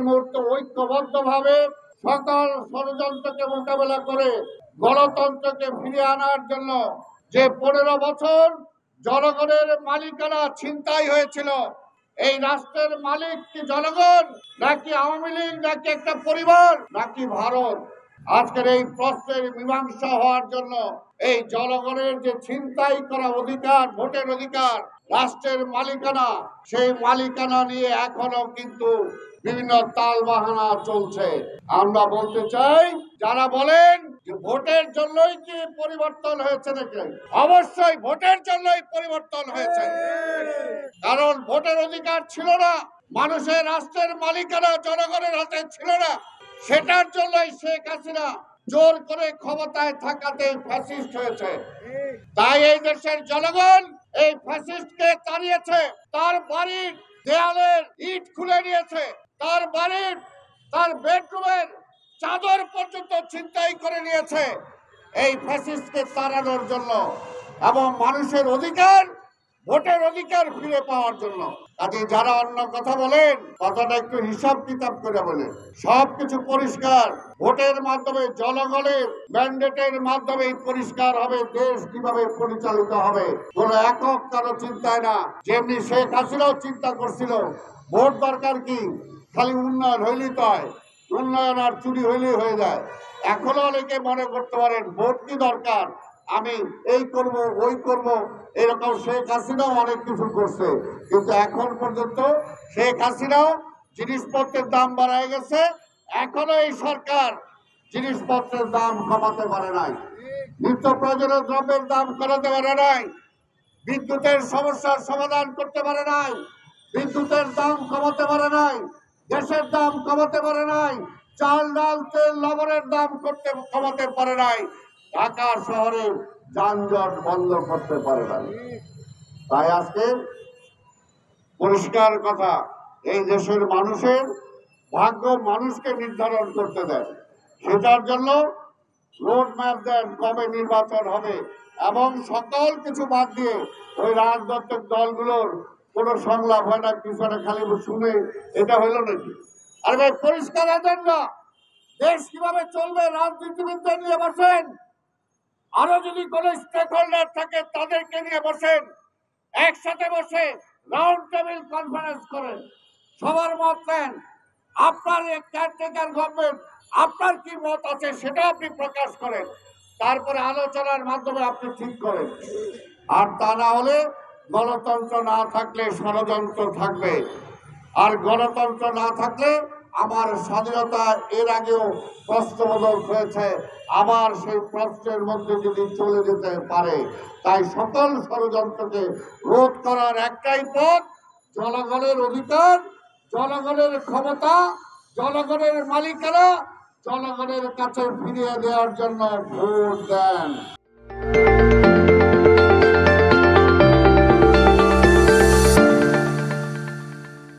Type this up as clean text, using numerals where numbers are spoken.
মুহূর্তে ঐক্যবদ্ধভাবে সকল ষড়যন্ত্রকে মোকাবেলা করে গণতন্ত্রকে ফিরিয়ে আনার জন্য যে 15 বছর জনগণের মালিকানা ছিনতাই হয়েছিল, এই রাষ্ট্রের মালিক কি জনগণ নাকি আওয়ামী লীগ নাকি একটা পরিবার নাকি ভারত? আজকের এই প্রশ্নের মীমাংসা হওয়ার জন্য এই জনগণের যে ছিনতাই করা অধিকার, ভোটের অধিকার, রাষ্ট্রের মালিকানা, সেই মালিকানা নিয়ে এখনো কিন্তু বিভিন্ন তালবাহানা চলছে। আমরা বলতে চাই, যারা বলেন যে ভোটের জন্যই কি পরিবর্তন হয়েছে নাকি, অবশ্যই ভোটের জন্যই পরিবর্তন হয়েছে। কারণ ভোটের অধিকার ছিল না, মানুষের রাষ্ট্রের মালিকানা জনগণের হাতে ছিল না, সেটার জন্যই শেখ হাসিনা জোর করে ক্ষমতায় থাকাতে ফ্যাসিস্ট হয়েছে। তাই এই দেশের জনগণ এই ফ্যাসিস্টকে তাড়িয়েছে, তার বাড়ির দেয়ালের ইট খুলে নিয়েছে, তার বাড়ির তার বেডরুমের চাদর পর্যন্ত ছিনতাই করে নিয়েছে এই ফ্যাসিস্টকে তাড়ানোর জন্য এবং মানুষের অধিকার, ভোটের অধিকার ফিরে পাওয়ার জন্য। কাজে যারা অন্য কথা বলেন, কথাটা একটু হিসাব কিতাব করে বলেন। সবকিছু পরিষ্কার, ভোটের মাধ্যমে জনগণের ম্যান্ডেটের মাধ্যমে পরিষ্কার হবে দেশ কিভাবে পরিচালিত হবে। কোন একক কারো চিন্তায় না। যেমনি শেখ হাসিনাও চিন্তা করছিল ভোট দরকার কি, খালি উন্নয়ন হইলেই তো হয়, উন্নয়ন আর চুরি হইলেই হয়ে যায়। এখনো অনেকে মনে করতে পারেন ভোট কি দরকার, আমি এই করব ওই করব, এরকম শেখ হাসিনাও অনেক কিছু করছে, কিন্তু এখন পর্যন্ত শেখ হাসিনাও জিনিসপত্রের দাম বাড়ায় গেছে, এখনো এই সরকার জিনিসপত্রের দাম কমাতে পারে নাই, নিত্য প্রয়োজনীয় দ্রব্যের দাম কমাতে পারে নাই, বিদ্যুতের সমস্যার সমাধান করতে পারে নাই, বিদ্যুতের দাম কমাতে পারে নাই, গ্যাসের দাম কমাতে পারে নাই, চাল ডাল তেল লবণের দাম কমাতে পারে নাই, ঢাকা শহরে যানজট বন্ধ করতে পারে নাই। তাই আজকে পরিষ্কার কথা, এই দেশের মানুষের ভাগ্য মানুষকে নির্ধারণ করতে দেন, সেটার জন্য রোড ম্যাপ দেন কবে নির্বাচন হবে এবং সকল কিছু বাদ দিয়ে ওই রাজনৈতিক দলগুলোর কোনো সংলাপ হয় না, পিছনে খালি শুনে এটা হইল নাকি। আর ভাই পরিষ্কার এজেন্ডা, দেশ কিভাবে চলবে রাজনীতিবিদদের নিয়ে বসেন, আরো যদি কোন স্টেক হোল্ডার থাকে তাদেরকে নিয়ে বসেন, একসাথে বসে রাউন্ড টেবিল কনফারেন্স করেন, সবার মত নেন, আপনার কেয়ারটেকার গভর্নমেন্ট আপনার কি মত আছে সেটা আপনি প্রকাশ করেন, তারপরে আলোচনার মাধ্যমে আপনি ঠিক করেন। আর তা না হলে গণতন্ত্র না থাকলে ষড়যন্ত্র থাকবে, আর গণতন্ত্র না থাকলে আমার স্বাধীনতা এর আগেও প্রশ্নবোধক হয়েছে, আবার সেই প্রশ্নের মধ্যে যদি চলে যেতে পারে। তাই সকল ষড়যন্ত্রকে রোধ করার একটাই পথ, জনগণের অধিকার, জনগণের ক্ষমতা, জনগণের মালিকানা জনগণের কাছে ফিরিয়ে দেওয়ার জন্য ভোট দেন।